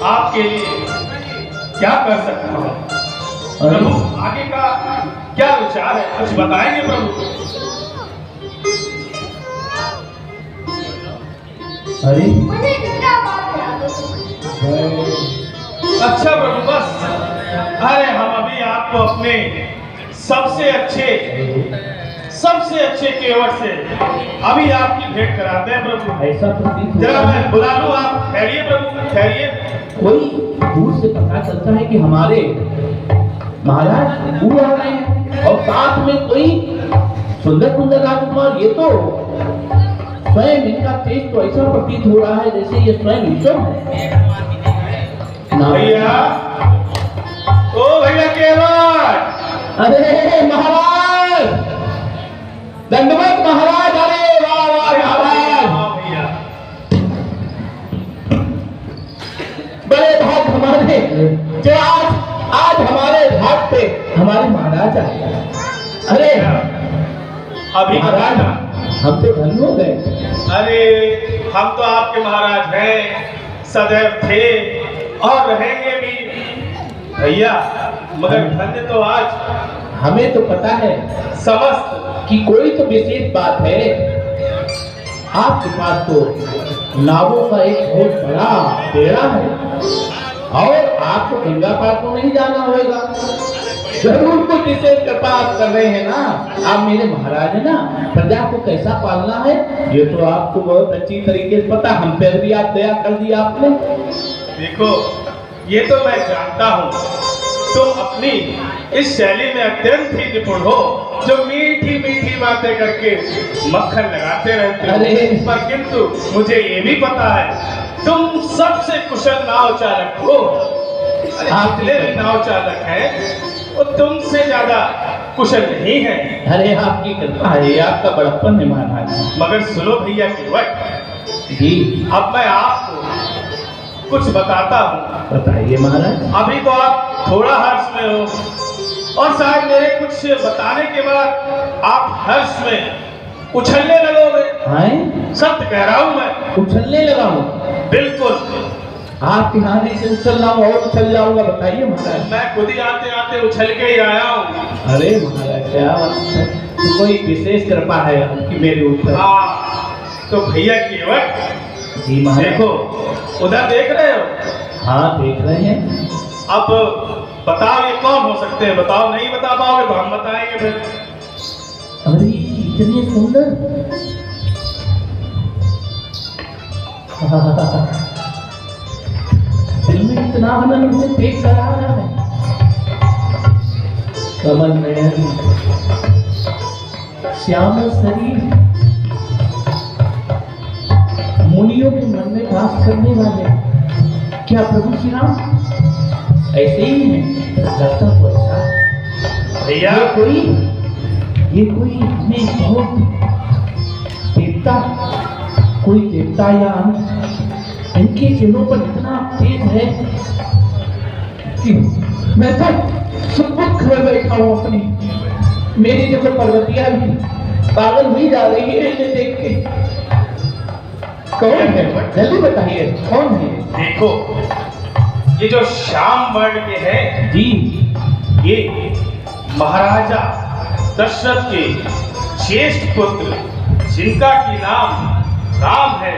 आपके लिए क्या कर सकता हूँ? प्रभु आगे का क्या विचार है, कुछ बताएंगे प्रभु? अरे अच्छा प्रभु, बस अरे हम अभी आपको अपने सबसे अच्छे केवट से अभी आपकी भेंट कराते हैं प्रभु। ऐसा प्रतीत जरा होता है मैं बुला लूं, आप ठहरिए प्रभु, ठहरिए। कोई दूर से पता चलता है कि हमारे महाराज वो आ रहे हैं और साथ में कोई सुंदर सुंदर राजकुमार। ये तो स्वयं इनका तेज तो ऐसा प्रतीत हो रहा है जैसे ये स्वयं ईश्वर है। भैया, ओ भैया केवट। अरे महाराज, दंडवत महाराज। अरे वाह वाह महाराज, भैया बड़े भाग हमारे जो आज हमारे घाट पे हमारे महाराज आए। अरे अभी महाराज, हम तो धन्य हो गए। अरे हम तो आपके महाराज हैं, सदैव थे और रहेंगे भी भैया, मगर धन्य तो आज हमें तो पता है समस्त कि कोई तो विशेष बात है। आपके पास तो नावों का एक बहुत बड़ा बेड़ा है और आपको गंगा पार को नहीं जाना होगा। जरूर कुछ विशेष कृपा आप कर रहे हैं ना। आप मेरे महाराज है ना, प्रजा को कैसा पालना है ये तो आपको बहुत अच्छी तरीके से पता। हम पर भी आप दया कर दिया आपने। देखो, ये तो मैं जानता हूँ तुम अपनी इस शैली में अत्यंत ही निपुण हो, जो मीठी मीठी बातें करके मक्खन लगाते रहते हो। अरे! पर किंतु मुझे ये भी पता है तुम सबसे कुशल नाव चालक हो। आप जितने भी नाव चालक हैं वो तुमसे ज्यादा कुशल नहीं है। अरे आपकी कृपा है, आपका बड़प्पन है महाराज। मगर सुनो भैया केवट जी, अब मैं आपको कुछ बताता हूँ। बताइए महाराज। अभी तो आप थोड़ा हर्ष में हो और शायद मेरे कुछ बताने के बाद आप हर्ष में उछलने लगोगे। हैं? सत्य कह रहा हूँ मैं। उछलने लगा हूँ? बिल्कुल। आप आने से उछल रहा हूँ और उछल जाऊंगा। बताइए महाराज। मैं खुद ही आते आते उछल के ही आया हूँ। अरे महाराज, क्या बात है, तो कोई विशेष कृपा है आपकी मेरे ऊपर। हाँ तो भैया केवट जी महाराज। देखो, उधर देख रहे हो? हाँ देख रहे हैं। अब बताओ ये कौन हो सकते हैं? बताओ, नहीं बता पाओगे तो हम बताएंगे फिर। अरे इतने सुंदर। दिल में इतना आनंद से देख कर आ रहा है। कमल नयन, श्याम शरीर, मुनियों के मन में वास करने वाले क्या प्रभु श्री राम ऐसे ही है? लगता तो ऐसा। भैया ये कोई इतने बहुत देवता, कोई देवता या इनके चेहरों पर इतना तेज है कि मैं तो सुबह घर बैठा हूँ अपनी। मेरी जो पर्वतिया भी पागल हुई जा रही है इन्हें देख के। कौन है? जल्दी बताइए कौन है? देखो, ये जो श्याम वर्ण के हैं जी, ये महाराजा दशरथ के ज्येष्ठ पुत्र जिनका की नाम राम है,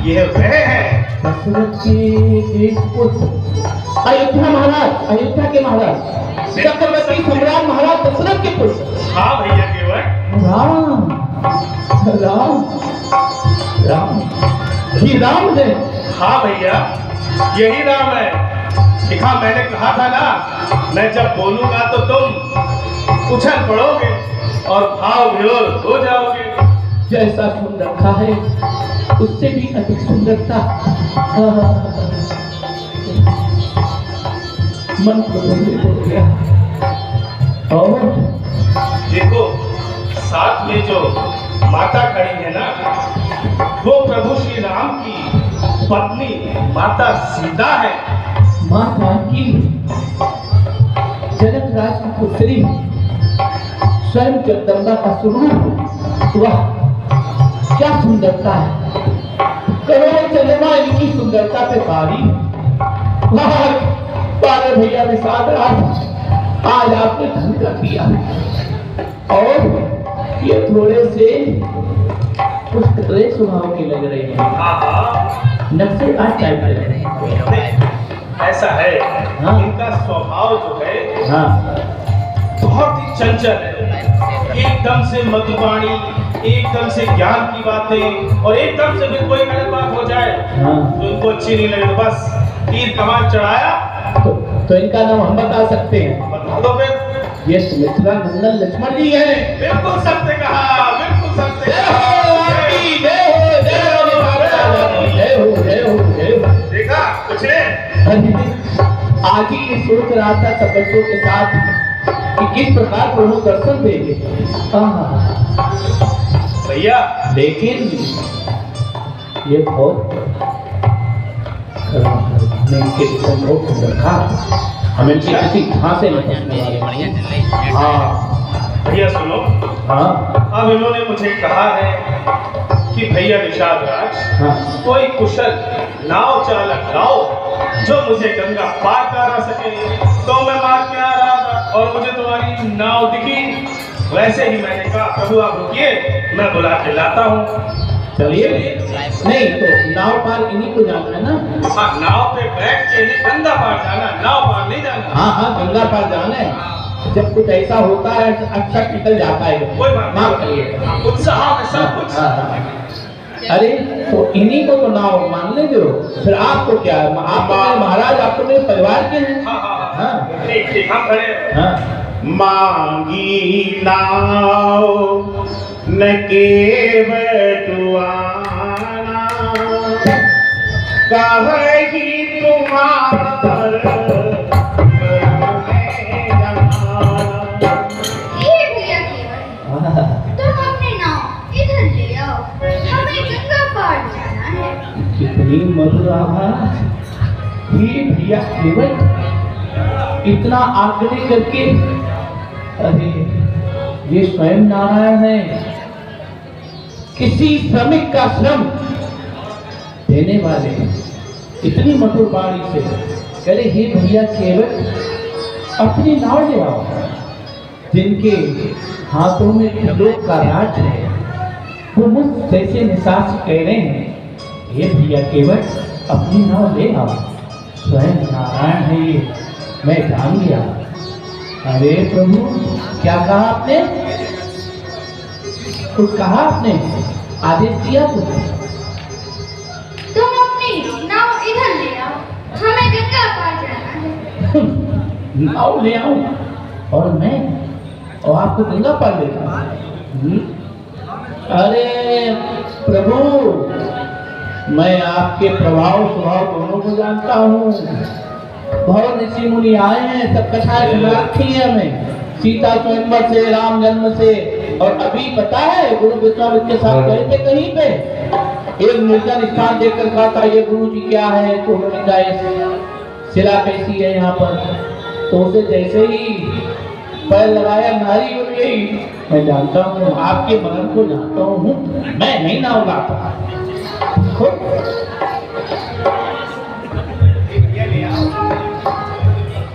यह वह है। दशरथ के ज्येष्ठ पुत्र अयोध्या महाराज, अयोध्या के महाराज, चक्रवर्ती सम्राट महाराज दशरथ के पुत्र। हाँ भैया केवट। राम राम राम, ये राम है? हाँ भैया, यही राम है। देखा, मैंने कहा था ना, मैं जब बोलूंगा तो तुम उछल पड़ोगे और भाव विभोर हो जाओगे। जैसा सुन रखा है उससे भी अधिक सुंदरता मन को हो गया। और देखो, साथ में जो माता खड़ी है ना, वो प्रभु श्री राम की पत्नी माता सीता है। माता की जनक राज की पुत्री स्वयं जगदम्बा का स्वरूप। वाह क्या सुंदरता है! करोड़ों चंद्रमा इनकी सुंदरता पे भारी। बारे भैया विषाद राज, आज आपने धन कर दिया और ये थोड़े से कुछ तरह स्वभाव के लग रहे हैं। नक्शे आज टाइप लग रहे हैं। ऐसा है, हाँ। इनका स्वभाव जो है हाँ बहुत ही चंचल है। एकदम से मधुबाणी, एकदम से ज्ञान की बातें, और एकदम से भी कोई गलत बात हो जाए हाँ। तो इनको अच्छी नहीं लगे, बस तीर कमान चढ़ाया। तो इनका नाम हम बता सकते हैं। बता दो फिर। ये सुमित्रा नंदन लक्ष्मण जी हैं। बिल्कुल सत्य कहा, बिल्कुल सत्य जय हो आंटी, जय हो, जय हो, जय हो, जय हो, जय हो। देखा कुछ ने? आज ही ये सोच रहा था सब बच्चों के साथ कि किस प्रकार प्रभु दर्शन देंगे। भैया लेकिन ये बहुत हमने इनके विषय में बहुत सुंदर कहा, हमें इनकी किसी झांसे में फंसने वाले नहीं। हाँ भैया सुनो, हाँ अब इन्होंने मुझे कहा है कि भैया निषाद राज, हाँ कोई कुशल नाव चालक लाओ जो मुझे गंगा पार करा सके। तो मैं मार के आ रहा था और मुझे तुम्हारी नाव दिखी, वैसे ही मैंने कहा प्रभु आप रुकिए, मैं बुला के लाता हूँ। चलिए। नहीं तो नाव पार इन्हीं को जाना है ना? हाँ, नाव पे बैठ के नहीं, गंगा पार जाना, नाव पार नहीं जाना। हाँ हाँ गंगा पार जाना है। जब कुछ ऐसा होता है तो अक्सर निकल जाता है। कोई बात माफ नहीं, करिए। उत्साह में सब कुछ। हाँ, हाँ। अरे तो इन्हीं को तो नाव मान ले दो, फिर आपको क्या है? आप तो मेरे महाराज, आप तो मेरे परिवार के हैं। हाँ हाँ हाँ हाँ, ठीक ठीक, हम खड़े हैं। हाँ मांगी नाव न के बटुआना, कही तुम्हार ये भैया केवल तुम अपने नाव इधर ले आओ, हमें गंगा पार जाना है। कितनी मधुर आवाज। ये भैया केवल इतना आग्रह करके, अरे ये स्वयं नारायण है, किसी श्रमिक का श्रम देने वाले, इतनी मधुर वाणी से कह रहे हे भैया केवल अपनी नाव ले आओ, जिनके हाथों में लोक का राज है, वो मुझ जैसे निसास कह रहे हैं हे भैया केवल अपनी नाव ले आओ, स्वयं नारायण है ये, मैं जान गया। अरे प्रभु क्या कहा आपने? कुछ कहा आपने? आदेश दिया कुछ? तुम अपनी नाव इधर ले आओ, हमें गंगा पार जाना है। नाव ले आओ और मैं और आपको गंगा पार लेगा। अरे प्रभु मैं आपके प्रभाव स्वभाव दोनों को जानता हूँ। बहुत ऋषि मुनि आए हैं, सब कथाएं सुना रखी है हमें, सीता स्वयंवर से, राम जन्म से, और अभी पता है गुरु विश्वामित्र के साथ गए थे कहीं पे, एक निर्जन स्थान देखकर कहा था ये गुरु जी क्या है, तो उन्होंने कहा ये शिला कैसी है यहाँ पर, तो उसे जैसे ही पैर लगाया नारी उड़ गई। मैं जानता हूँ आपके मन को जानता हूँ, मैं नहीं नाव लाता।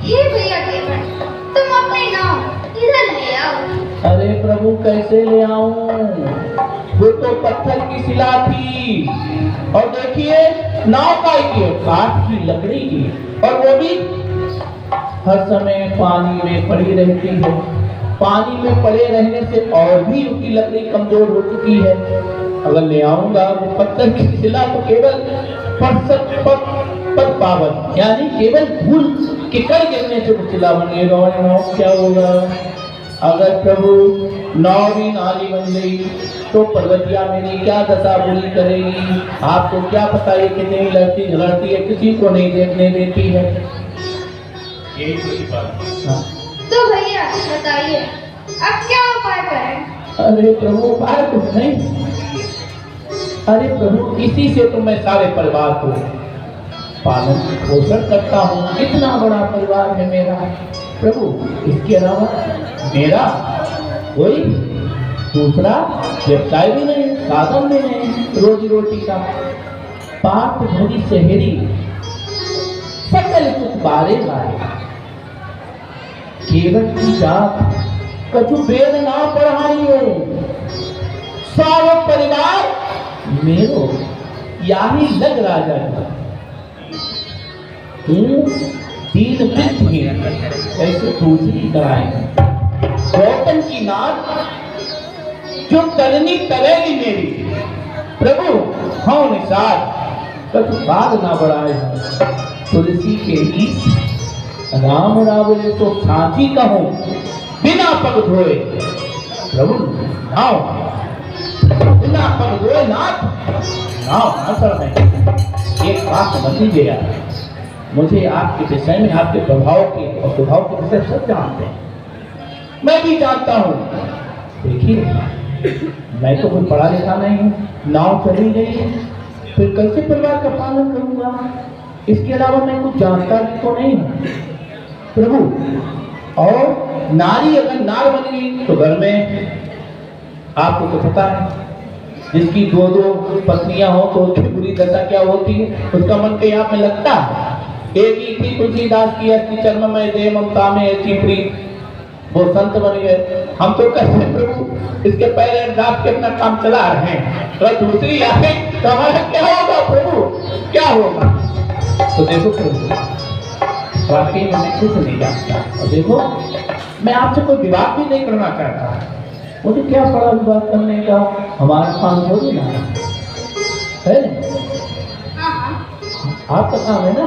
हे भैया केवल तुम अपनी नाव इधर ले आओ। अरे प्रभु कैसे ले आऊं? वो तो पत्थर की शिला थी, और देखिए नाव का ही काठ की लकड़ी की, और वो भी हर समय पानी में पड़ी रहती है। पानी में पड़े रहने से और भी उसकी लकड़ी कमजोर हो चुकी है। अगर ले आऊंगा वो पत्थर की शिला तो केवल पद पावन, यानी केवल धूल के कण गिरने से वो शिला बनेगा, और नाव क्या होगा? अगर प्रभु नाव भी नाली बन गई तो पर्वतिया मेरी क्या दशा बुरी करेगी? आपको क्या पता है कितनी लड़ती झलड़ती है, किसी को नहीं देखने देती है। यही तो बात है। हाँ। तो भैया बताइए अब क्या उपाय करें? अरे प्रभु उपाय कुछ नहीं। अरे प्रभु इसी से तो मैं सारे परिवार को पालन पोषण करता हूँ, इतना बड़ा परिवार है मेरा प्रभु। इसके अलावा मेरा कोई दूसरा व्यवसाय भी नहीं, साधन भी नहीं रोजी रोटी का। पार्थ भरी शहरी सकल सुख बारे बारे। केवट की जात कछु वेद ना पढ़ाइयो, सारो परिवार मेरो याही लग राजा का। दीन वृद्ध ऐसे दूसरी कराए। गौतम की नाथ जो करनी करेगी मेरी, प्रभु हाँ निषाद कछु बात ना बढ़ाए। तुलसी के ईस राम रावले तो साथी कहूं बिना पग धोए। प्रभु नाव बिना पग धोए नाथ नाव ना चढ़ाए। एक बात समझ लीजिए यार, मुझे आपके विषय में, आपके प्रभाव के और स्वभाव के विषय सब जानते हैं, मैं भी जानता हूँ। देखिए मैं तो कोई पढ़ा लिखा नहीं हूँ, नाव चली गई है फिर कैसे परिवार का पालन करूंगा? इसके अलावा मैं कुछ जानता भी तो नहीं हूँ प्रभु। और नारी अगर नार बन गई तो घर में आपको तो पता है, जिसकी दो दो पत्नियां हो तो उसकी बुरी दशा क्या होती है, उसका मन कहीं आप में लगता है। एक ही थी तुलसीदास की अस्ति चरण में दे ममता में ऐसी प्रीत, वो संत बन गए। हम तो कहते हैं प्रभु इसके पहले रात के अपना काम चला रहे हैं, तो दूसरी आए तो हमारा क्या होगा प्रभु, क्या होगा? तो देखो प्रभु वाकई में मैं कुछ नहीं जानता, और देखो मैं आपसे कोई विवाद भी नहीं करना चाहता। मुझे क्या पड़ा विवाद करने का, हमारा काम हो ना है, आपका काम है ना,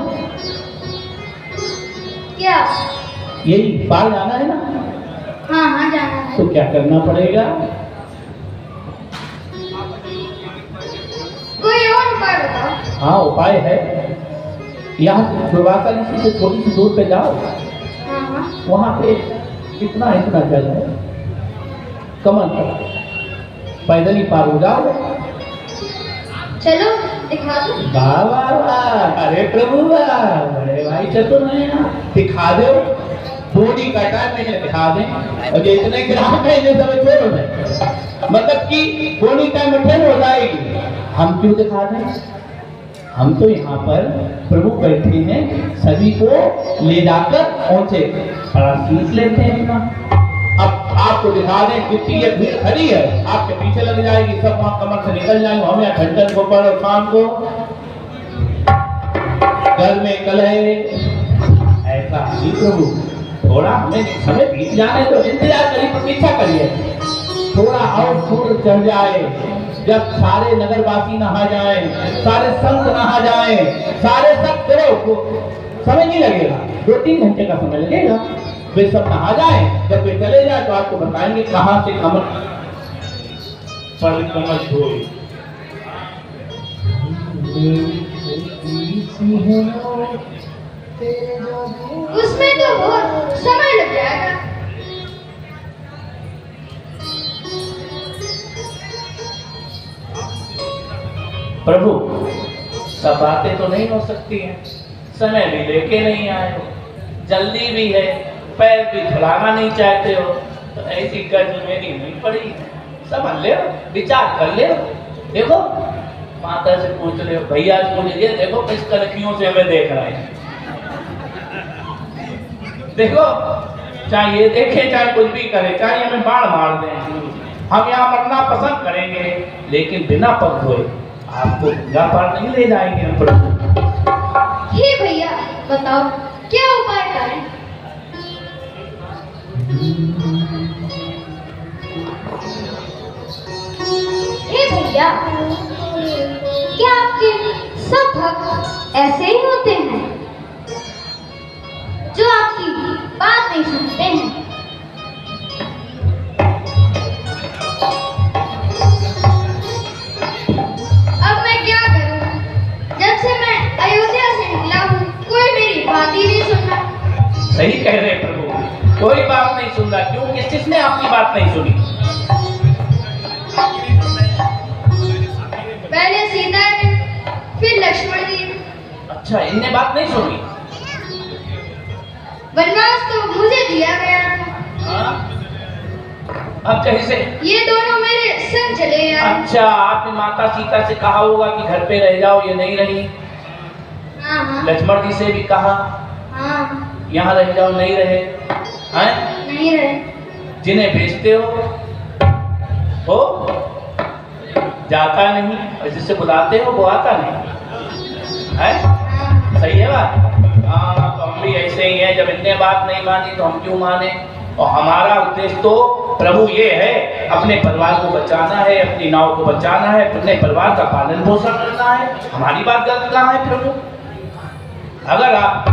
क्या? यही बाहर जाना है ना? हाँ जाना है। तो क्या करना पड़ेगा? कोई और उपाय बताओ। हाँ उपाय है, यहाँ दुर्वासा ऋषि से थोड़ी सी दूर पे जाओ, वहाँ पे इतना इतना जल है, कमल पर पैदल ही पार हो जाओ। चलो दिखा दो। वाह वाह वाह, अरे प्रभु वाह, बड़े भाई चतुर हैं यहाँ, दिखा दो। बूढ़ी का टाइम में दिखा दें, और जितने ग्राहक है इन्हें सब छोड़ दें, मतलब कि बूढ़ी टाइम में फेल हो जाएगी। हम क्यों दिखा दें? हम तो यहाँ पर प्रभु बैठे हैं, सभी को ले जाकर पहुंचे बड़ा सीट लेते हैं अपना। अब आपको दिखा दें कितनी ये भीड़ खड़ी है, आपके पीछे लग जाएगी, सब वहां कमर से निकल जाएंगे। हम यहाँ घंटन को पर और शाम को घर में कल है, ऐसा ही प्रभु थोड़ा हमें समय बीत जाने तो इंतजार करिए, प्रतीक्षा करिए, थोड़ा और सूर्य चढ़ जाए, जब सारे नगरवासी नहा जाएं, सारे संत नहा जाएं, सारे सब करो, समय नहीं लगेगा, 2-3 घंटे का समय लगेगा। वे सब नहा जाएं, जब वे चले जाए तो आपको बताएंगे कहाँ से कमल पर कमल धोए। उसमें तो बहुत समय लग जाएगा। प्रभु सब बातें तो नहीं हो सकती हैं, समय भी लेके नहीं आए हो, जल्दी भी है, पैर भी धुलाना नहीं चाहते हो, तो ऐसी गर्ज मेरी नहीं पड़ी, समझ ले, विचार कर ले। देखो माता से पूछ ले, भैया से पूछ ले, देखो किस कनखियों से हमें देख रहे हैं, देखो चाहे ये देखे चाहे कुछ भी करे, चाहे हमें बाढ़ मार दें, हम यहाँ मरना पसंद करेंगे, लेकिन बिना पग धोए आपको गंगा पार नहीं ले जाएंगे हम प्रभु। हे भैया बताओ क्या उपाय करें? हे भैया क्या आपके सब भक्त ऐसे ही होते हैं जो आपकी बात नहीं सुनते हैं? अब मैं क्या करूं? जब से मैं अयोध्या से निकला हूँ कोई मेरी बात ही नहीं सुन रहा। सही कह रहे प्रभु, कोई बात नहीं सुन रहा, क्यों? किसने आपकी बात नहीं सुनी? पहले सीता ने, फिर लक्ष्मण जी। अच्छा, इनने बात नहीं सुनी? वनवास तो मुझे दिया गया था। अब कैसे? ये दोनों मेरे संग चले आए। अच्छा, आपने माता सीता से कहा होगा कि घर पे रह जाओ, ये नहीं रही? हाँ हाँ लक्ष्मण जी से भी कहा हाँ यहाँ रह जाओ, नहीं रहे हैं। नहीं रहे। जिन्हें भेजते हो जाता नहीं, और जिससे बुलाते हो वो आता नहीं है। हाँ सही है बात। हाँ, तो हम भी ऐसे ही हैं। जब इतने बात नहीं मानी तो हम क्यों माने। और हमारा उद्देश्य तो प्रभु ये है, अपने परिवार को बचाना है, अपनी नाव को बचाना है, अपने परिवार का पालन पोषण करना है। हमारी बात गलत कहाँ है प्रभु। अगर आप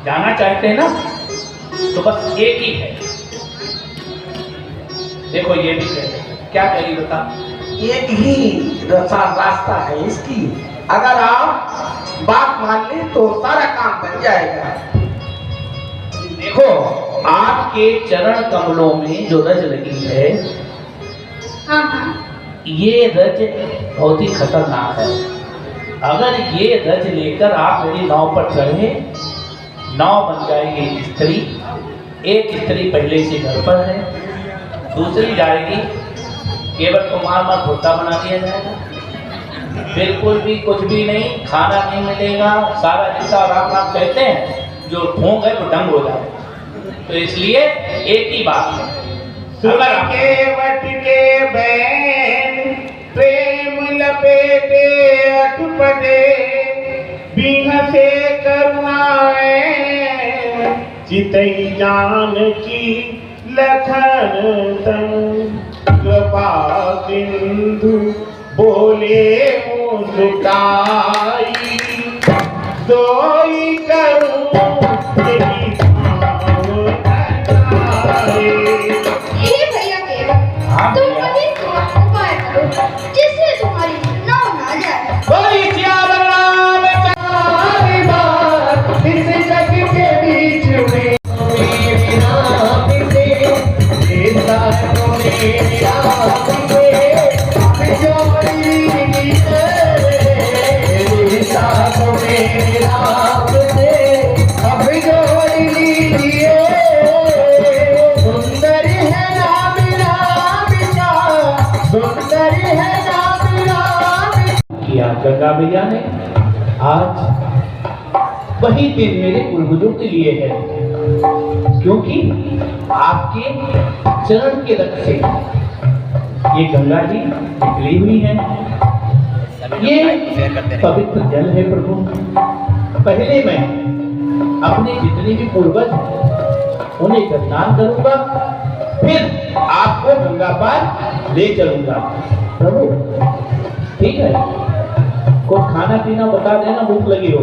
जाना चाहते हैं ना तो बस एक ही है। देखो ये भी कहते, क्या कही बता। एक ही रास्ता है इसकी, अगर आप बात मान ले तो सारा काम बन जाएगा। देखो आपके चरण कमलों में जो रज लगी है, हाँ हाँ ये रज बहुत ही खतरनाक है। अगर ये रज लेकर आप मेरी नाव पर चढ़े, नाव बन जाएगी स्त्री। एक स्त्री पहले से घर पर है, दूसरी जाएगी, केवल को मार मार भुट्टा बना दिया जाएगा। बिल्कुल भी कुछ भी नहीं, खाना नहीं मिलेगा। सारा जितना राम राम कहते हैं, जो ठोंक है वो डंग हो जाए। तो इसलिए एक ही बात है, अगर के वट के बैन प्रेम लपेटे अटपटे, बिन से करुणाए चितई जान की लखन तन, कृपा सिंधु बोले मुस्काई, सोई करूं तेरी भैया केवल तुम कभी उपाय करो जिससे तुम्हारी नाव ना जाए। बोली सियावर रामचंद्र बात, इस जग के बीच में मेरी नाम से, ऐसा तो मेरी रात से, जोड़ी ऐसा तो मेरी रात से, अब जोड़ी लीजिए। सुंदर है नाम राम का, सुंदर है नाम राम। किया गंगा भैया ने। आज वही दिन मेरे पूर्वजों के लिए है, क्योंकि आपके चरण के रक्त से ये गंगा जी निकली हुई है। ये पवित्र जल है प्रभु। पहले मैं अपने जितने भी पूर्वज हैं उन्हें स्नान करूंगा, फिर आपको गंगा पार ले चलूंगा प्रभु। ठीक है, कुछ खाना पीना बता देना, भूख लगी हो।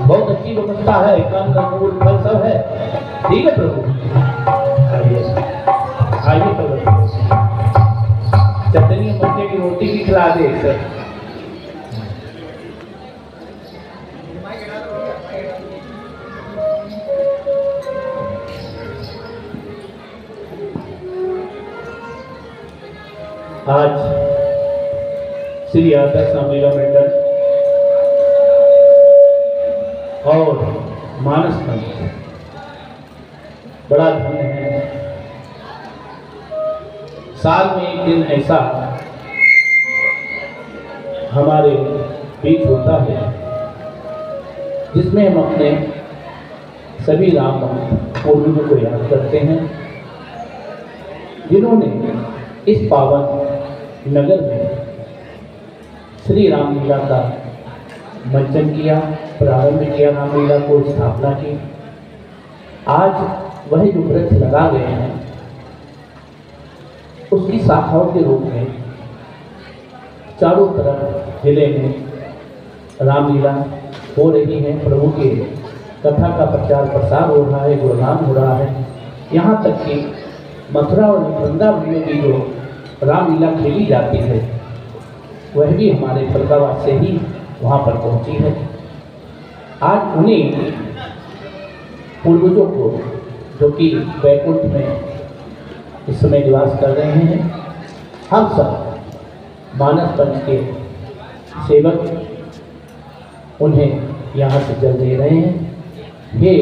बहुत अच्छी व्यवस्था है, कंद अंगूर फल सब है। ठीक है प्रभु, आइए प्रभु। चटनी मक्के की रोटी भी खिला दे सर। आज श्री आदर्श मेला मंडल और मानस मंच बड़ा धन्य है। साल में एक दिन ऐसा हमारे बीच होता है जिसमें हम अपने सभी राम पूर्वजों को याद करते हैं, जिन्होंने इस पावन नगर में श्री रामलीला का मंचन किया, प्रारंभ किया, रामलीला को स्थापना की। आज वह जो वृक्ष लगा गए हैं उसकी शाखाओं के रूप में चारों तरफ जिले में रामलीला हो रही है। प्रभु के कथा का प्रचार प्रसार हो रहा है, गुणगान हो रहा है। यहाँ तक कि मथुरा और वृंदावन में भी जो रामलीला खेली जाती है वह भी हमारे फरीदाबाद से ही वहाँ पर पहुँची है। आज उन्हीं पूर्वजों को जो कि बैकुंठ में इस समय निवास कर रहे हैं, हम सब मानस पंच के सेवक उन्हें यहाँ से जल दे रहे हैं। हे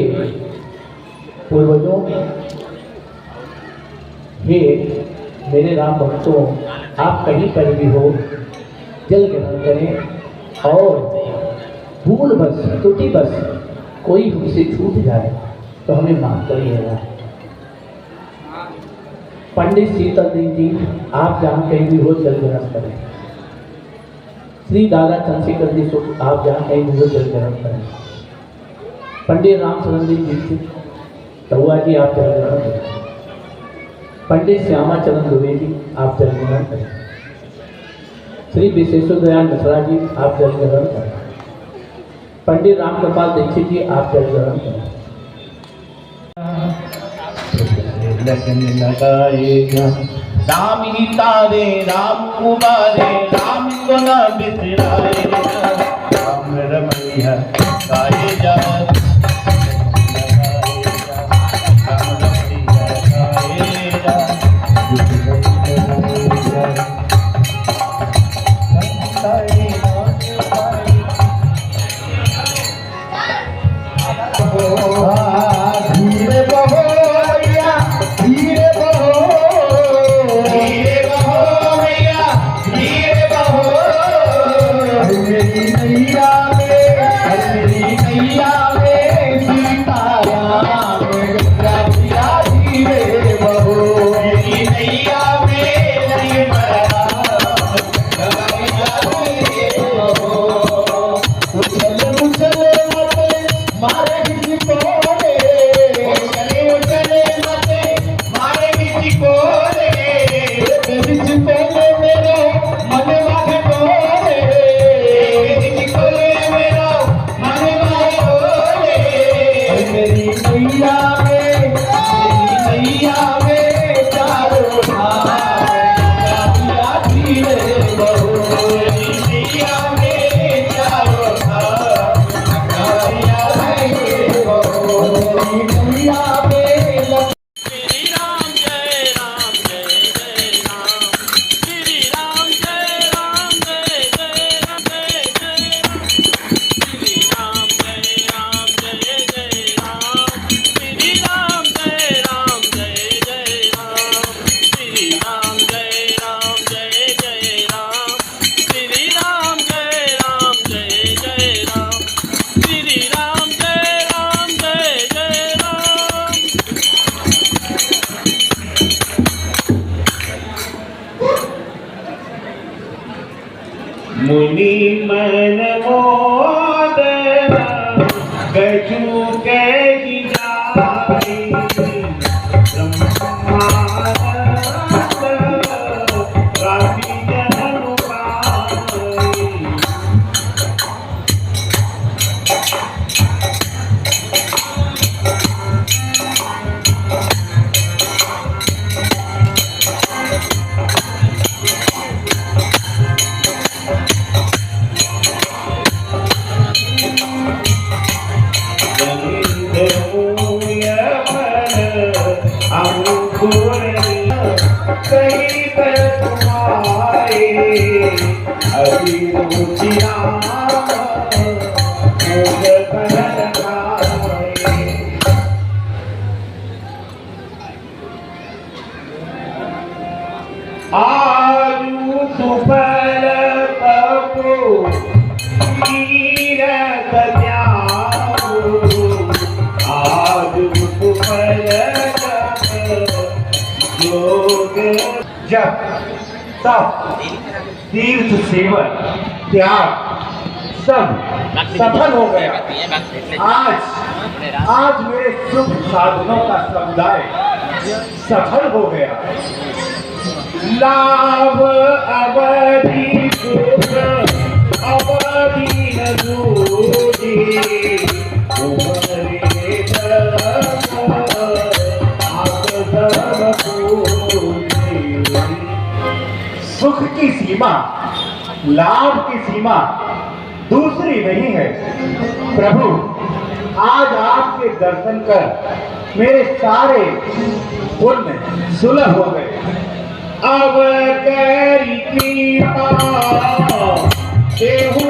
पूर्वजों, हे मेरे राम भक्तों, आप कहीं पर भी हो जल ग्रहण करें और भूल बस त्रुटि बस कोई हमसे छूट जाए तो हमें माफ करिएगा। पंडित शीतल देव जी, आप जहाँ कहीं भी हो जल ग्रहण करें। श्री दादा चंद्रशेखर जी सुख, आप जहाँ कहीं भी हो जल ग्रहण करें। पंडित रामचंद्र जी तहुआ जी, आप जल ग्रहण करें। पंडित श्यामाचरण दुबे जी, आप जल ग्रहण करें। श्री विशेश्वर दयाल मिश्रा जी, आप जल ग्रहण करें। पंडित रामकृपाल दीक्षित जी, आप जल ग्रहण करें। लगन लगाएगा राम ही तारे राम कुमारे, राम को न बिसराएगा, राम रमैया गाए जा। मुनि मन मोदना गजू कही जाई, ब्रह्मानंद राशि जन पाई। आजू सुफल तपो कीरत त्यागो, आजू सुफल योग। जब तप तीर्थ सेवन त्याग सब सफल हो गया, आज मेरे शुभ साधनों का समुदाय सफल हो गया। लाभ अवधि सुख अवधि न दूजी, उमरे धर्म आप धर्म पूजी। सुख की सीमा, लाभ की सीमा दूसरी नहीं है। प्रभु, आज आपके दर्शन कर मेरे सारे पुण्य सुलभ हो गए। अब करी कृपा देहु